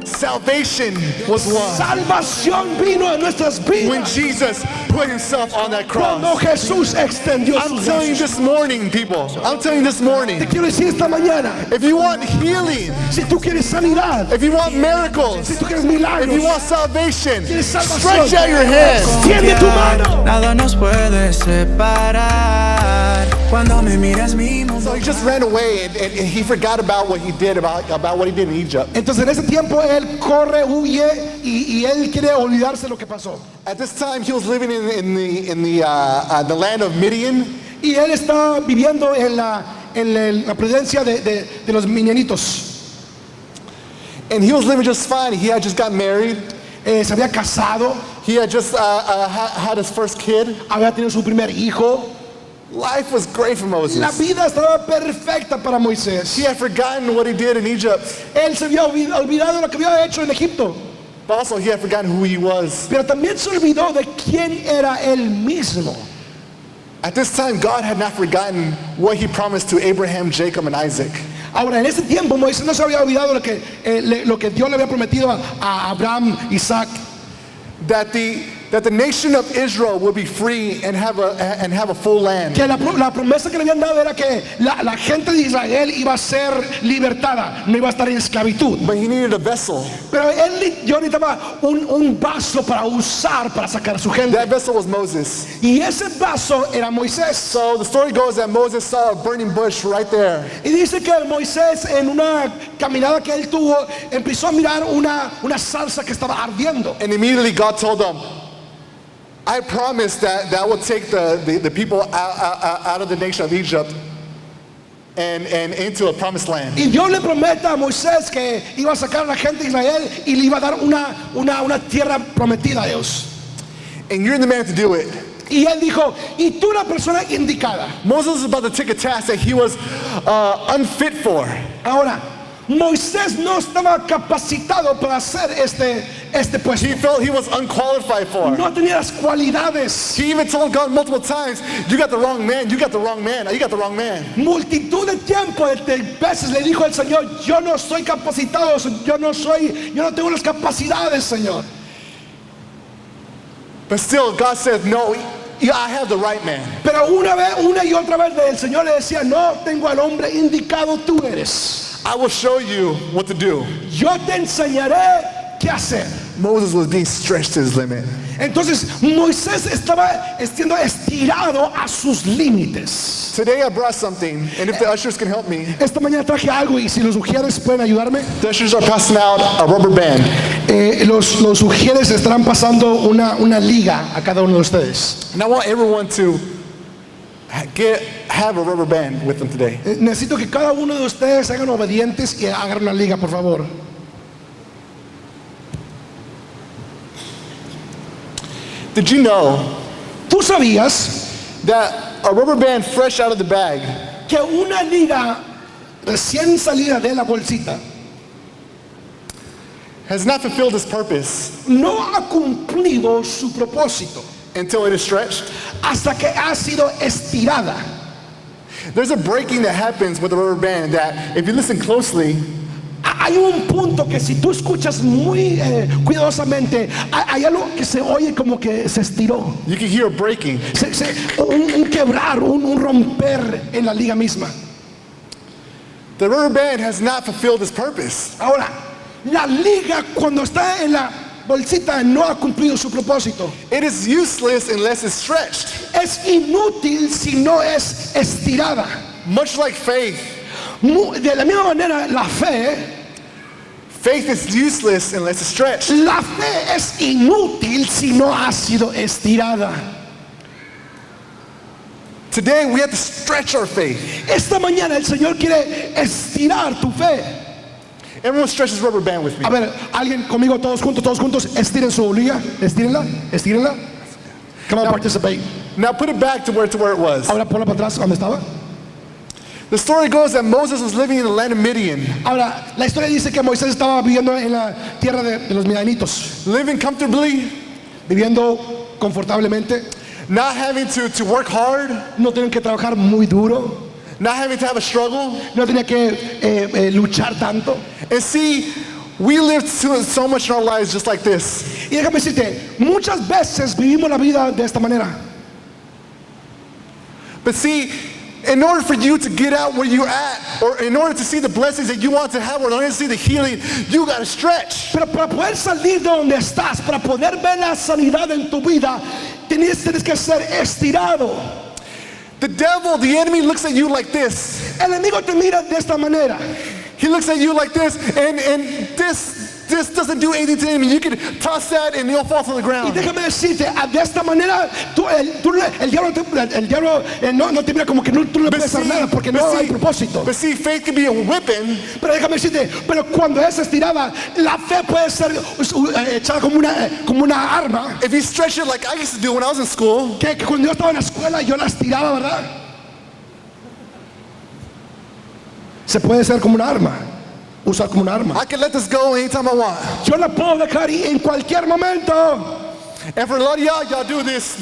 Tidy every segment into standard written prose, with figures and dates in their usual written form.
Salvation was won Salvación vino en nuestras when vidas Jesus put himself on that cuando cross. Jesús extendió I'm sus telling you brazos. this morning, people. I'm telling you this morning. Te quiero decir esta mañana, If you want healing, si tú quieres sanidad, if you want miracles, si tú quieres if you milagros, want salvation, quieres salvación, stretch out your hands. tiende tu mano. Nada nos puede separar cuando me miras mi mundo. So he just ran away and he forgot about what he did about what he did in Egypt. Entonces en ese tiempo él corre, huye y él quiere olvidarse lo que pasó. At this time, he was living in the land of Midian, Y él está viviendo en la presencia de los midianitos. and he was living just fine. He had just got married. Se había casado, He had just had his first kid. había tenido su primer hijo. Life was great for La Moses. vida estaba perfecta para Moisés. He had forgotten what he did in Egypt, Él se había olvidado de lo que había hecho en Egipto, but also he had forgotten who he was. pero también se olvidó de quién era él mismo. At this time, God had not forgotten what he promised to Abraham, Jacob, and Isaac. Ahora, en ese tiempo Moisés no se había olvidado lo que Dios le había prometido a Abraham, Isaac, That the nation of Israel would be free and have a full land. que la promesa que le habían dado era que la gente de Israel iba a ser libertada, no iba a estar en esclavitud. But he needed a vessel. Pero yo necesitaba un vaso para usar para sacar a su gente. That vessel was Moses. Y ese vaso era Moisés. So the story goes that Moses saw a burning bush right there. Y dice que Moisés, en una caminada que él tuvo, empezó a mirar una salsa que estaba ardiendo. And immediately God told him, I promise that will take the people out of the nation of Egypt and into a promised land. Y Dios le promete a Moisés que iba a sacar a la gente de Israel y le iba a dar una tierra prometida a ellos. And you're the man to do it. Y él dijo, y tú la persona indicada. Moses was about to take a task that he was unfit for. Ahora, Moisés no estaba capacitado para hacer este puesto. He felt he was unqualified for. No tenía las cualidades. He even told God multiple times, you got the wrong man, you got the wrong man, you got the wrong man. Multitud de tiempo, de veces le dijo al Señor, yo no estoy capacitado, yo no tengo las capacidades, Señor. But still, God said, no, I have the right man. Pero una y otra vez el Señor le decía, no tengo al hombre indicado, tú eres. I will show you what to do. Yo te enseñaré qué hacer. Moses was being stretched to his limit. Entonces Moisés estaba siendo estirado a sus límites. Today I brought something, and if the ushers can help me, Esta mañana traje algo y si los ujieres pueden ayudarme. the ushers are passing out a rubber band. Los ujieres estarán pasando una liga a cada uno de ustedes. And I want everyone to have a rubber band with them today. Necesito que cada uno de ustedes hagan obedientes y hagan una liga, por favor. Did you know ¿Tú sabías that a rubber band fresh out of the bag que una liga recién salida de la bolsita has not fulfilled its purpose no ha cumplido su propósito until it is stretched? hasta que ha sido estirada? There's a breaking that happens with a rubber band that, if you listen closely, Hay un punto que si tú escuchas muy cuidadosamente, hay algo que se oye como que se estiró. you can hear a breaking. Un quebrar, un romper en la liga misma. The rubber band has not fulfilled its purpose. Ahora, la liga cuando está en la bolsita no ha cumplido su propósito. It is useless unless it's stretched. Es inútil si no es estirada. Much like faith, De la misma manera, la fe is useless unless it's stretched. La fe es inútil si no ha sido estirada. Today we have to stretch our faith. Esta mañana el Señor quiere estirar tu fe. Everyone stretches rubber band with me. A ver, alguien conmigo, todos juntos, estiren su liga, estírenla. Come on, participate. Now put it back to where it was. Ahora ponla para atrás, ¿dónde estaba? The story goes that Moses was living in the land of Midian, Ahora, la historia dice que Moisés estaba viviendo en la tierra de los midianitos, living comfortably, viviendo confortablemente, not having to work hard, no tienen que trabajar muy duro, not having to have a struggle. no tenía que luchar tanto. And see, we live so much in our lives just like this. Y déjame decirte, muchas veces vivimos la vida de esta manera. But see, in order for you to get out where you're at, or in order to see the blessings that you want to have, or in order to see the healing, you got to stretch. Pero para poder salir de donde estás, para poder ver la sanidad en tu vida, tienes que ser estirado. The devil, the enemy, looks at you like this. El enemigo te mira de esta manera. He looks at you like this, and this doesn't do anything to him. You can toss that and you'll fall to the Y ground. déjame decirte, de esta manera, el diablo no te mira como que tú no puedes hacer nada porque no hay propósito. But see, faith can be a whipping. Pero déjame decirte, pero cuando es estirada, la fe puede ser echada como una arma. If you stretch it like I used to do when I was in school, Que cuando yo estaba en la escuela, yo la estiraba, ¿verdad? Se puede ser como una arma, usar como una arma. I can let this go anytime I want. Yo la puedo dejar en cualquier momento. And for a lot of y'all do this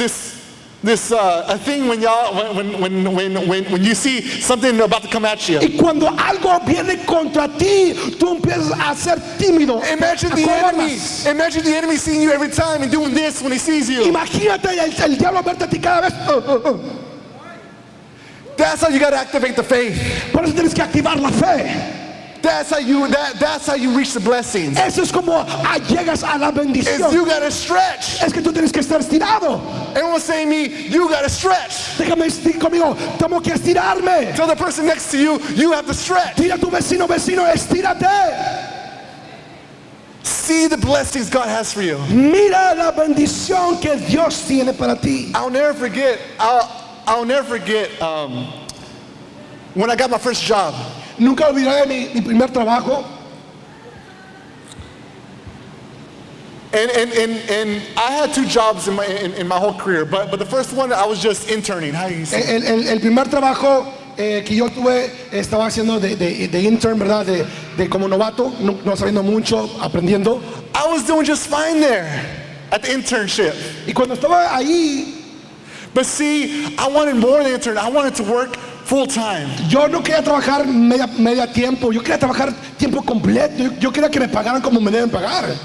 a thing when y'all when you see something about to come at you. Y cuando algo viene contra ti, tú empiezas a ser tímido. Imagine the enemy seeing you every time and doing this when he sees you. Imagínate el diablo verte a ti cada vez. That's how you got to activate the faith. Por eso tienes que activar la fe. That's how you reach the blessings. Eso es como llegas a la Is bendición. you got to stretch. Es que tú tienes que estar estirado. Everyone say to me, you got to stretch. Déjame decir conmigo, tengo que estirarme. Tell the person next to you, you have to stretch. Dile a tu vecino, estírate. See the blessings God has for you. Mira la bendición que Dios tiene para ti. I'll never forget when I got my first job. Nunca olvidaré mi primer trabajo. And I had 2 jobs in my whole career, but the first one I was just interning. How do you say? El primer trabajo que yo tuve, estaba haciendo de intern, ¿verdad? De como novato, no sabiendo mucho, aprendiendo. I was doing just fine there at the internship. Y cuando estaba ahí, But see, I wanted more than intern. I wanted to work full time. yo no quería trabajar media tiempo, yo quería trabajar tiempo completo. Yo quería que me pagaran como me deben pagar.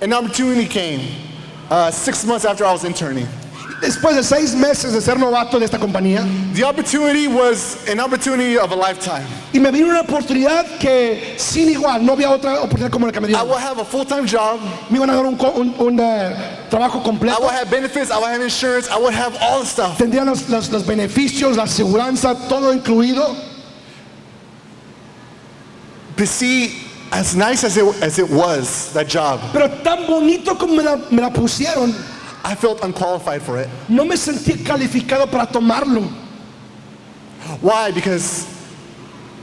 An opportunity came 6 months after I was interning. Después de 6 meses de ser novato de esta compañía, The opportunity was an opportunity of a lifetime. y me vino una oportunidad que sin igual, no había otra oportunidad como la que me I dieron. will have a full-time job. Me iban a dar un trabajo I completo. will have benefits. I will have insurance. I would have all the stuff. Tendrían los beneficios, la aseguranza, todo incluido. But see, as nice as it was, that job, Pero tan bonito como me la pusieron, I felt unqualified for it. no me sentí calificado para tomarlo. Why? Because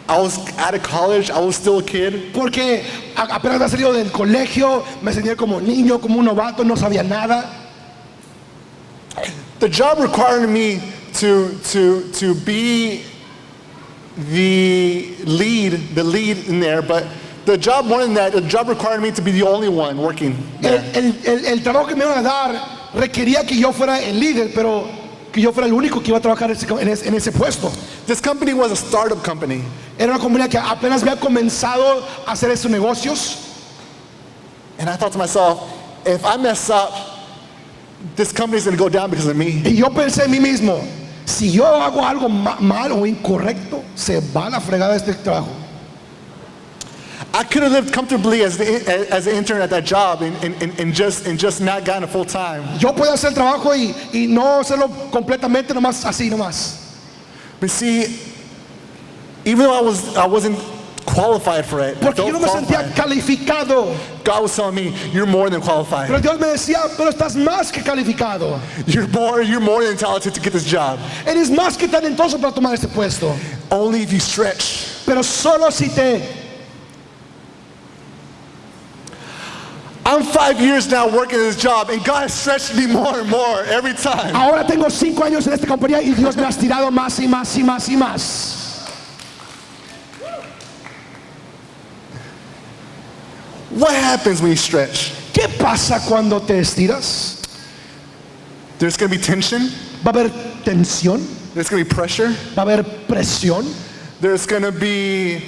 I was out of college. I was still a kid. Porque apenas había salido del colegio, me sentía como niño, como un novato, no sabía nada. The job required me to be the lead in there, but the job more than that, the job required me to be the only one working there. El trabajo que me iban a dar requería que yo fuera el líder, pero que yo fuera el único que iba a trabajar en ese puesto. This company was a startup company. Era una compañía que apenas había comenzado a hacer esos negocios. And I thought to myself, if I mess up, this company's going to go down because of me. Y yo pensé en mí mismo, si yo hago algo mal o incorrecto, se va a la fregada este trabajo. I could have lived comfortably as an intern at that job and just not gotten a full time. Yo podía hacer el trabajo y no hacerlo completamente, nomás así nomás. But see, even though I wasn't qualified for it, Porque yo no me sentía calificado. God was telling me, you're more than qualified. Pero Dios me decía, pero estás más que calificado. You're more than talented to get this job. Eres más que talentoso para tomar este puesto. Only if you stretch. Pero solo si te... I'm 5 years now working in this job, and God has stretched me more and more every time. Ahora tengo 5 años en esta compañía y Dios me ha estirado más y más y más y más. What happens when you stretch? ¿Qué pasa cuando te estiras? There's going to be tension. Va a haber tensión. There's going to be pressure. va a haber presión, There's going to be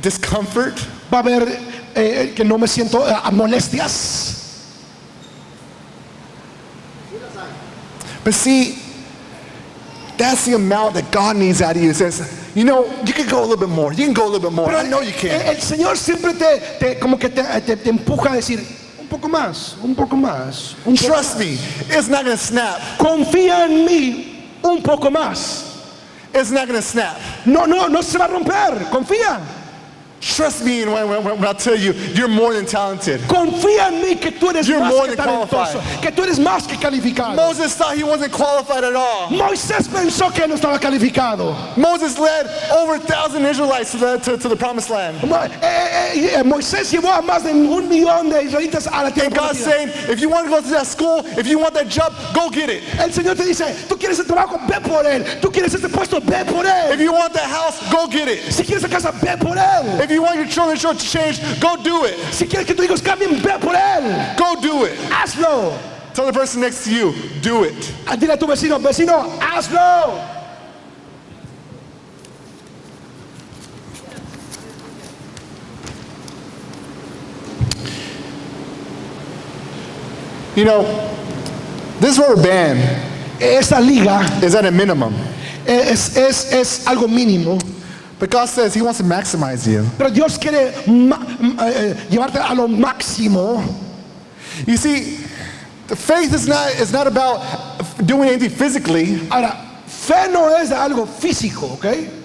discomfort. va a haber que no me siento molestias. But see, that's the amount that God needs out of you. He says, you know, you can go a little bit more. You can go a little bit more. I know you can. El Señor siempre como que te empuja a decir un poco más, un poco más. Un poco Trust más. me, it's not going to snap. Confía en mí un poco más. It's not going to snap. No se va a romper. Confía. Trust me when I tell you, you're more than talented. Confía en mí que tú eres You're más more que than talentoso, qualified. que tú eres más que calificado. Moses thought he wasn't qualified at all. Moisés pensó que no estaba calificado. Moses led over 1,000 Israelites to the promised land. Moisés llevó a más de 1,000,000 de israelitas a la tierra And God's prometida. saying, if you want to go to that school, if you want that job, go get it. El Señor te dice, tú quieres el trabajo, ve por él. Tú quieres este puesto, ve por If él. you want that house, go get it. Si quieres esa casa, ve por él. If you want your children's church to change, go do it. Si quieres que tus hijos cambien, ve por él. Go do it. Hazlo. Tell the person next to you, do it. Dile a tu vecino, hazlo. You know, this rubber band Esta liga is at a minimum. es algo mínimo. But God says He wants to maximize you. Pero Dios quiere llevarte a lo máximo. You see, the faith is not about doing anything physically. Ahora, fe no es de algo físico, ¿ok?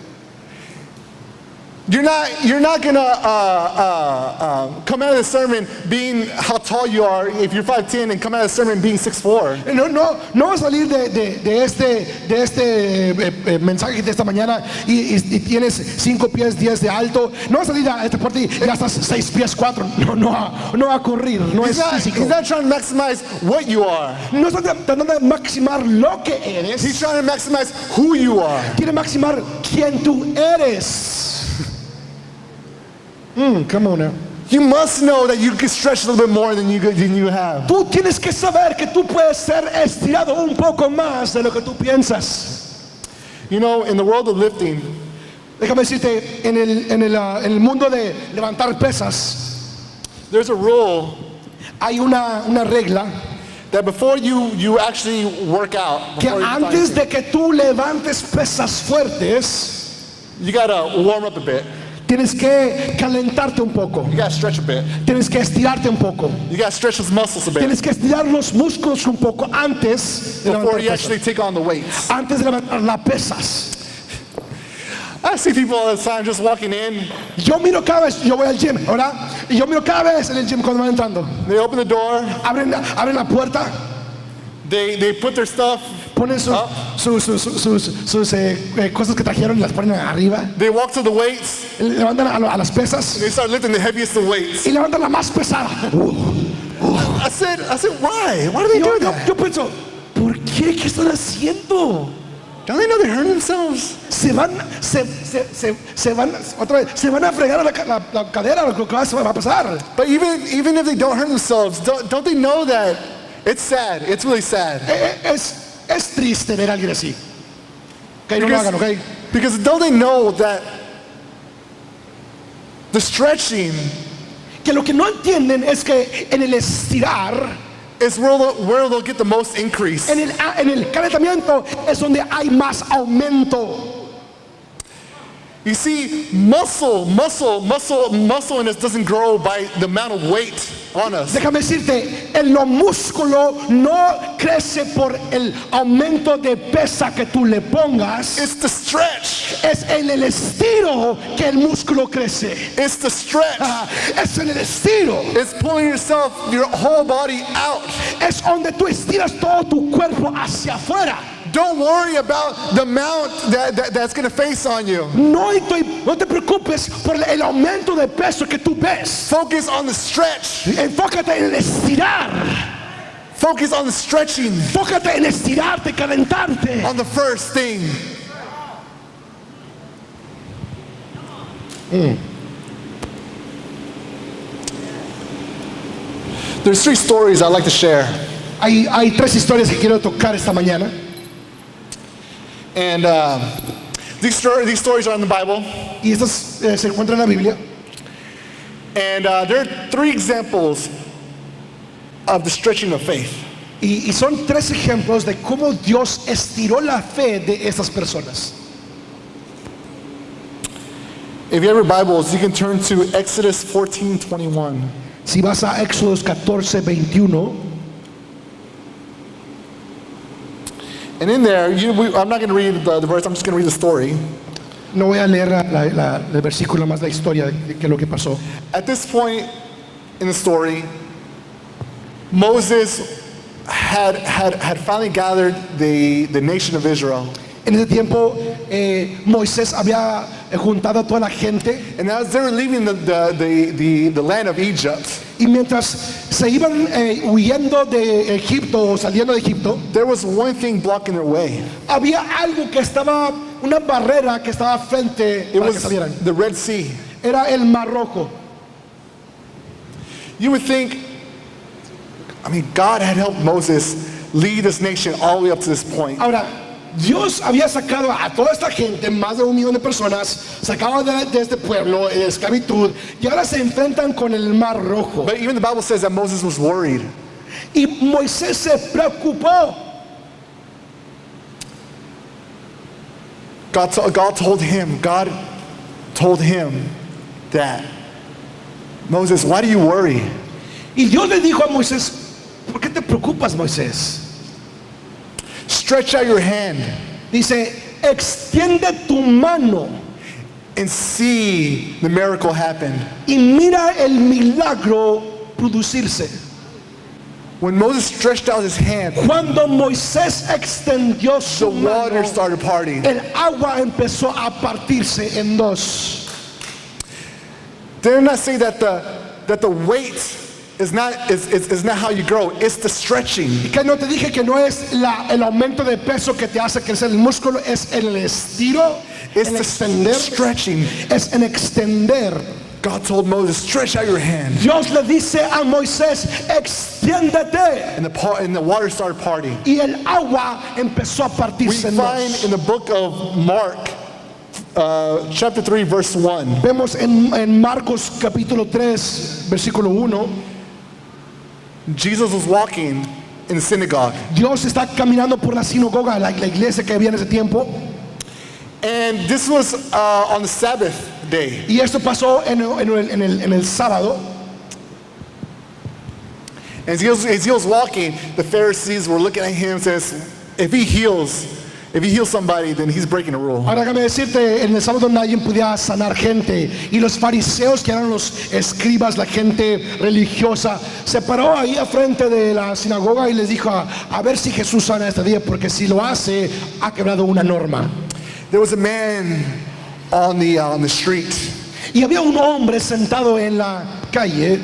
You're not gonna come out of the sermon being how tall you are if you're 5'10" and come out of the sermon being 6'4". No va a salir de este mensaje de esta mañana y tienes 5 pies 10 de alto. No va a salir a esta puerta y ya estás 6 pies 4. No va a ocurrir. No es físico. He's not trying to maximize what you are. No está tratando de maximar lo que eres. He's trying to maximize who you are. Quiere maximar quién tú eres. Come on now. You must know that you can stretch a little bit more than you have. Tú tienes que saber que tú puedes ser estirado un poco más de lo que tú piensas. You know, in the world of lifting, Déjame decirte, en el mundo de levantar pesas, there's a rule hay una regla that before you actually work out, que before you antes de que tú levantes pesas fuertes, you gotta warm up a bit. tienes que calentarte un poco, You gotta stretch a bit. tienes que estirarte un poco, You gotta stretch those muscles a bit tienes que estirar los músculos un poco antes de before levantar you actually pesas. take on the weights. Antes de levantar las pesas. I see people all the time just walking in. Yo miro cada vez, yo voy al gym, ¿verdad? Y yo miro cada vez en el gym cuando van entrando. They open the door. Abren la puerta, They put their stuff. ponen sus cosas que trajeron y las ponen arriba. They walk to the weights. Levantan a las pesas They start lifting the heaviest of weights. y levantan la más pesada. I said, why? Why do they do that? Yo pienso, ¿por qué? ¿Qué están haciendo? Don't they know they're hurting themselves? Se van otra vez, se van a fregar la cadera, lo que va a pasar. But even if they don't hurt themselves, don't they know that it's sad? It's really sad. Es triste ver a alguien así. Ok, no lo hagan, ok. Because don't they know that the stretching Que lo que no entienden es que en el estirar, is where they'll get the most increase. en el calentamiento es donde hay más aumento. You see, muscle in us doesn't grow by the amount of weight on us. Déjame decirte, lo músculo no crece por el aumento de pesa que tú le pongas. It's the stretch. Es en el estiro que el músculo crece. It's the stretch. Es en el estiro. It's pulling your whole body out. Es donde tú estiras todo tu cuerpo hacia afuera. Don't worry about the amount that's going to face on you. No te preocupes por el aumento de peso que tú ves. Focus on the stretch. Enfócate en el estirar. Focus on the stretching, Enfócate en estirarte, calentarte. on the first thing. There's 3 stories I'd like to share. Hay 3 historias que quiero tocar esta mañana. And these stories are in the Bible. Y estas se encuentran en la Biblia. And there are 3 examples of the stretching of faith. Y son 3 ejemplos de cómo Dios estiró la fe de estas personas. If you have your Bibles, you can turn to Exodus 14:21. Si vas a Éxodos 14:21, And in there, I'm not going to read the verse, I'm just going to read the story. no voy a leer el versículo más la historia de qué es lo que pasó. At this point in the story, Moses had finally gathered the nation of Israel. En ese tiempo Moisés había juntado a toda la gente, And as they were leaving the land of Egypt, y mientras se iban huyendo de Egipto o saliendo de Egipto, there was one thing blocking their way. había algo que estaba, una barrera que estaba frente It para que was salieran. the Red Sea. Era el Mar Rojo. You would think, God had helped Moses lead this nation all the way up to this point. Ahora, Dios había sacado a toda esta gente, más de 1 millón de personas, sacado de este pueblo de esclavitud, y ahora se enfrentan con el Mar Rojo. But even the Bible says that Moses was worried. Y Moisés se preocupó. God told him that, Moses, why do you worry? Y Dios le dijo a Moisés, ¿por qué te preocupas, Moisés? Stretch out your hand Dice, extiende tu mano and see the miracle happen. y mira el milagro producirse. When Moses stretched out his hand, Cuando Moisés extendió the su water mano, started parting. el agua empezó a partirse en dos. They're not saying that the weight is not how you grow, it's the stretching. Y que no te dije que no es el aumento de peso que te hace crecer el músculo, es el estiro, It's el the extender, stretching. es en extender. God told Moses, stretch out your hand. Dios le dice a Moisés, extiéndete. And the water started parting. Y el agua empezó a We partirse en find dos. in the book of Mark, chapter 3, verse 1, Vemos en Marcos capítulo 3, versículo 1, Jesus was walking in the synagogue. Dios está caminando por la sinagoga, la iglesia que había en ese tiempo. And this was on the Sabbath day. Y esto pasó en el sábado. As he was walking, the Pharisees were looking at him and says, if he heals somebody, then he's breaking a rule. Ahora déjame decirte, en el sábado nadie podía sanar gente. Y los fariseos, que eran los escribas, la gente religiosa, se paró ahí a frente de la sinagoga y les dijo, a ver si Jesús sana este día, porque si lo hace, ha quebrado una norma. There was a man on the street. Y había un hombre sentado en la calle.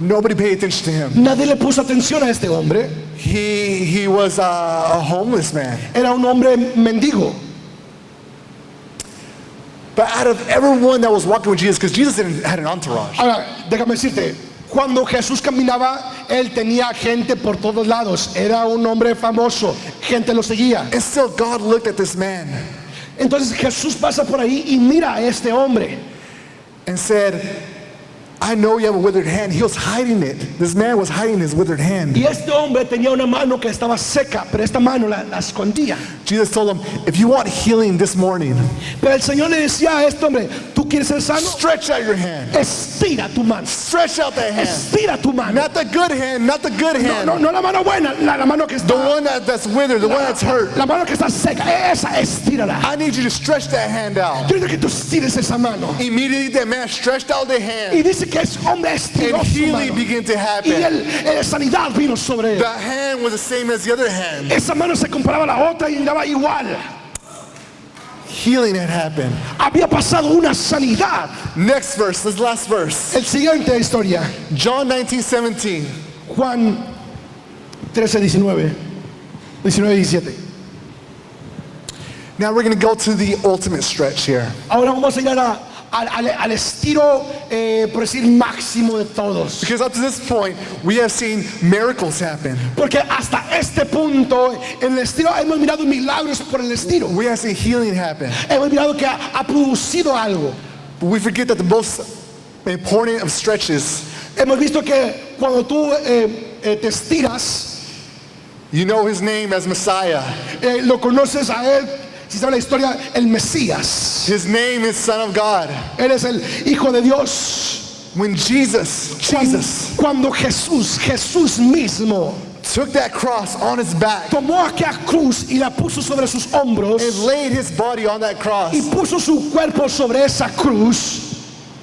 Nobody paid attention to him. Nadie le puso atención a este hombre. He was a homeless man. Era un hombre mendigo. But out of everyone that was walking with Jesus, because Jesus had an entourage. Ahora, déjame decirte, cuando Jesús caminaba, él tenía gente por todos lados. Era un hombre famoso, gente lo seguía. And still God looked at this man Entonces Jesús pasa por ahí y mira a este hombre. and said, I know you have a withered hand. He was hiding it. This man was hiding his withered hand. Y este hombre tenía una mano que estaba seca, pero esta mano la escondía. Jesus told him, if you want healing this morning, Pero el Señor le decía a este hombre, ¿tú quieres ser sano? stretch out your hand. Estira tu mano. Stretch out that hand. Estira tu mano. Not the good hand, not the good hand. No la mano buena, la mano que The está, one that's withered, the one that's hurt. la mano que está seca, esa estírala. I need you to stretch that hand out. Quiero que tú estires esa mano. Immediately that man stretched out the Y hand dice que ese hombre estiró and su healing mano. began to Y happen. sanidad vino sobre él. The hand was the same as the other hand. Esa mano se comparaba a la otra y andaba igual. Healing had happened. Había pasado una sanidad. Next verse, this last verse. El siguiente historia, John 19:17. Juan 13:19, 19:17. Now we're going to go to the ultimate stretch here. Ahora vamos a llegar al estilo, por decir, máximo de todos. Because up to this point, we have seen miracles happen. Porque hasta este punto, en el estilo, hemos mirado milagros por el estilo. We have seen healing happen. Hemos mirado que ha producido algo. But we forget that the most important of stretches, Hemos visto que cuando tú te estiras, you know his name as Messiah. lo conoces a él, si sabe la historia, el Mesías. His name is Son of God. Él es el Hijo de Dios. When Jesus Cuando Jesús mismo took that cross on his back tomó aquella cruz y la puso sobre sus hombros and laid his body on that cross, y puso su cuerpo sobre esa cruz,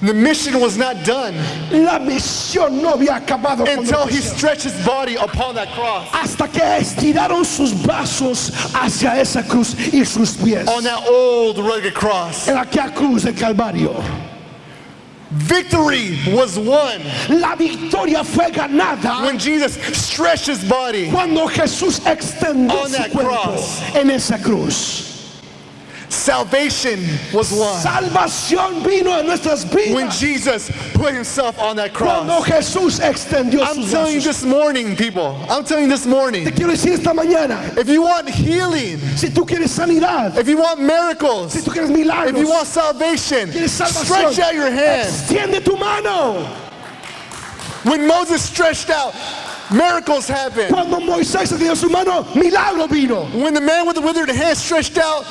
the mission was not done la misión no había acabado cuando until lo he pusieron. stretched his body upon that cross, Hasta que estiraron sus brazos hacia esa cruz y sus pies on that old rugged cross. en aquella cruz del Calvario. Victory was won La victoria fue ganada when Jesus stretched his body. cuando Jesús extendió On su that cuerpo cross. en esa cruz. Salvation was won Salvación vino a nuestras when vidas Jesus put himself on that cuando cross. Jesús extendió I'm sus telling you brazos. this morning, people, I'm telling you this morning, Te quiero decir esta mañana, if you want healing, si tú quieres sanidad, if you want miracles, si tú quieres if milagros, you want salvation, quieres salvación, stretch out your hand. extiende tu mano. When Moses stretched out, miracles happened. Cuando Moisés extendió su mano, milagro vino. When the man with the withered hand stretched out,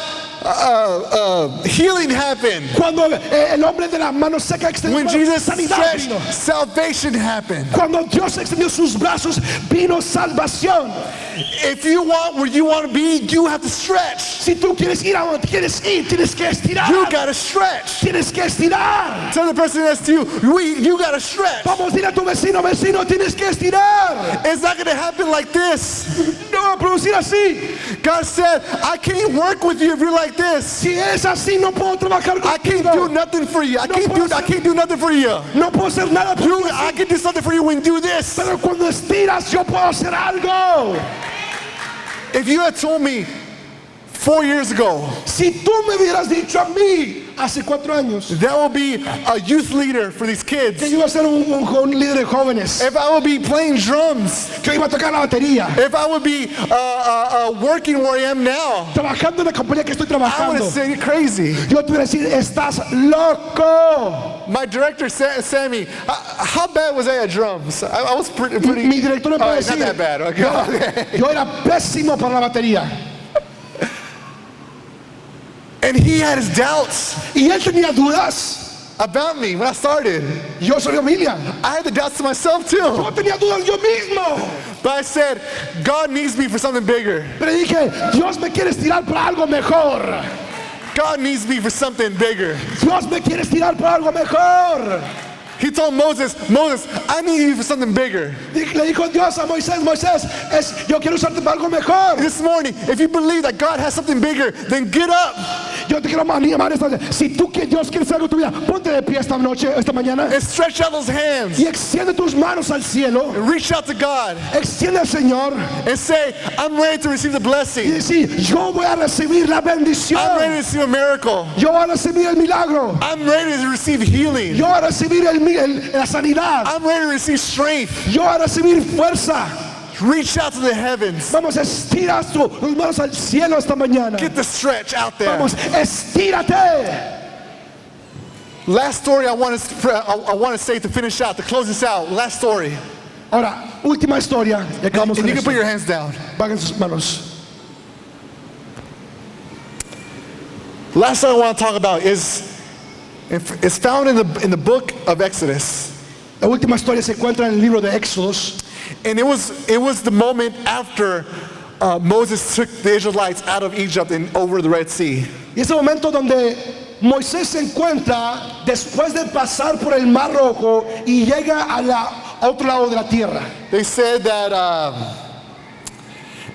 healing happened. Cuando el hombre de la mano seca extendió When su mano, Jesus sanidad vino. stretched, salvation happened. Cuando Dios extendió sus brazos, vino salvación. If you want where you want to be, you have to stretch. Si tú quieres ir a donde quieres ir, tienes que estirar. You gotta stretch. Tienes que estirar. Tell the person next to you, you gotta stretch. Vamos a ir a tu vecino, tienes que estirar. It's not gonna happen like this. No va a producir así. God said, I can't work with you if you're like this. Si es así, no puedo trabajar I can't do contigo. nothing for you. I No can't puedo do nothing for you. No puedo hacer nada por ti. I can do something for you when you do this. Pero cuando estiras, yo puedo hacer algo. If you had told me 4 years ago Si tú me hubieras dicho a mí hace 4 años that will be a youth leader for these que kids, yo iba a ser un líder de jóvenes, if I would be playing drums, que iba a tocar la batería, if I would be working where I am now, trabajando en la compañía que estoy I would trabajando, have said you're crazy. yo te iba a decir, estás loco. My director, Sammy, how bad was I at drums? I was pretty. Mi director me All puede right, not decir, that bad. Okay. yo era pésimo para la batería. And he had his doubts Y él tenía dudas. about me when I started. Yo soy familia. I had the doubts to myself too. Yo tenía dudas yo mismo. But I said, God needs me for something bigger. Pero dije, Dios me quiere estirar para algo mejor. God needs me for something bigger. Dios me quiere estirar para algo mejor. He told Moses, I need you for something bigger. Le dijo Dios a Moisés, yo quiero usarte para algo mejor. This morning, if you believe that God has something bigger, then get up Yo te quiero animar esta noche. Si tú que Dios quiere hacer algo en tu vida, ponte de pie esta noche, esta mañana, and stretch out those hands. y extiende tus manos al cielo. And reach out to God Extiende al Señor and say, I'm ready to receive the y blessing. decir, yo voy a recibir la I'm ready to bendición. receive a miracle. Yo voy a recibir el milagro. I'm ready to receive healing. Yo voy a recibir la sanidad. I'm ready to receive strength. Yo voy a recibir fuerza. Reach out to the heavens. Vamos, estira tus manos al cielo esta mañana. Get the stretch out there. Vamos, estírate. Last story I want to say to finish out, to close this out. Last story. Ahora, última historia. Y acabamos And con you can esto. put your hands down. Bajen sus manos. Last thing I want to talk about is it's found in the book of Exodus. La última historia se encuentra en el libro de Éxodos. And it was the moment after Moses took the Israelites out of Egypt and over the Red Sea. Y ese momento donde Moisés se encuentra después de pasar por el Mar Rojo y llega a otro lado de la tierra. They said that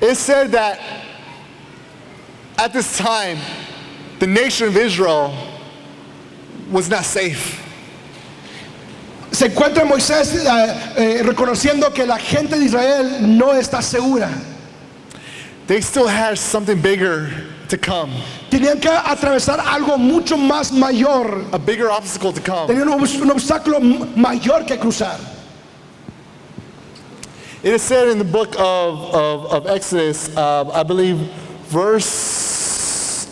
it said that at this time the nation of Israel was not safe. Se encuentra Moisés reconociendo que la gente de Israel no está segura. They still had something bigger to come, Tenían que atravesar algo mucho más mayor. a bigger obstacle to come. Tenían un obstáculo mayor que cruzar. It is said in the book of Exodus, I believe, verse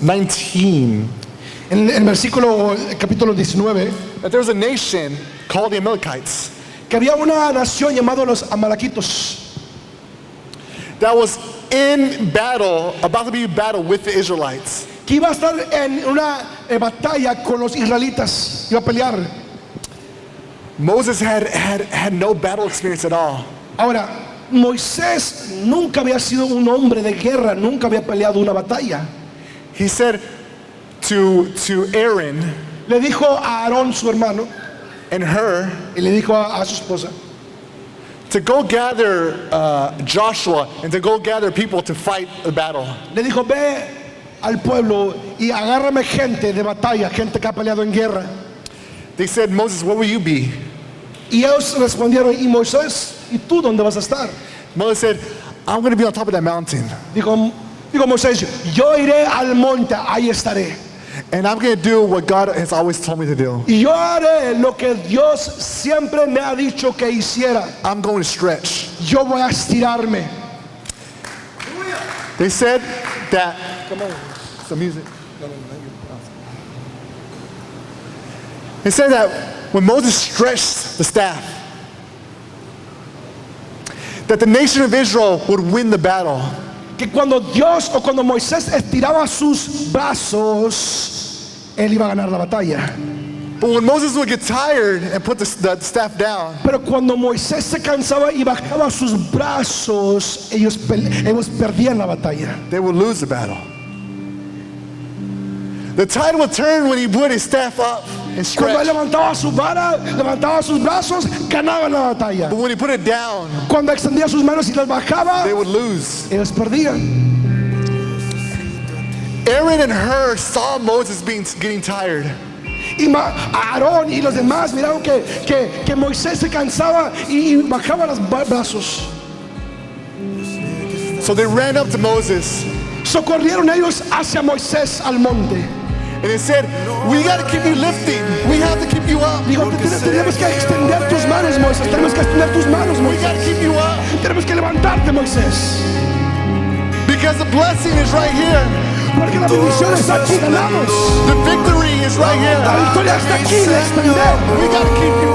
19, En el versículo, capítulo 19, that there was a nation called the Amalekites que había una nación llamada los Amalequitos, that was in battle, about to be in battle with the Israelites. que iba a estar en una batalla con los israelitas, iba a pelear. Moses had no battle experience at all. Ahora, Moisés nunca había sido un hombre de guerra, nunca había peleado una batalla. He said to Aaron Le dijo a Aarón, su hermano, and her, y le dijo a su esposa, to go gather Joshua and to go gather people to fight the battle. le dijo, ve al pueblo y agárrame gente de batalla, gente que ha peleado en guerra. They said, Moses, where will you be? Y ellos respondieron, ¿y Moisés? ¿Y tú dónde vas a estar? Moses said, I'm going to be on top of that mountain, Dijo Moisés, yo iré al monte, ahí estaré. and I'm going to do what God has always told me to do. Y yo haré lo que Dios siempre me ha dicho que hiciera. I'm going to stretch. Yo voy a estirarme. They said that, some music. They said that when Moses stretched the staff, that the nation of Israel would win the battle. Que cuando Dios o cuando Moisés estiraba sus brazos, él iba a ganar la batalla. But when Moses would get tired and put the staff down, Pero cuando Moisés se cansaba y bajaba sus brazos, ellos perdían la batalla. they would lose the battle. The tide would turn when he put his staff up and Cuando él stretched. levantaba su vara, levantaba sus brazos, ganaban la batalla. But when he put it down, Cuando extendía sus manos y las bajaba, they would lose. ellos perdían. Aaron and Hur saw Moses getting tired. Y Aarón y los demás miraron que Moisés se cansaba y bajaba los brazos. So they ran up to Moses Socorrieron ellos hacia Moisés al monte. and they said, we got to keep you lifting. We have to keep you up. Dijo, tenemos que extender tus manos, Moisés. Tenemos que extender tus manos, We got to Moisés. keep you up. Tenemos que levantarte, Moisés. Because the blessing is right here. Porque la bendición está aquí, ganamos. The victory is right La here. victoria está aquí, de extender. We got to keep you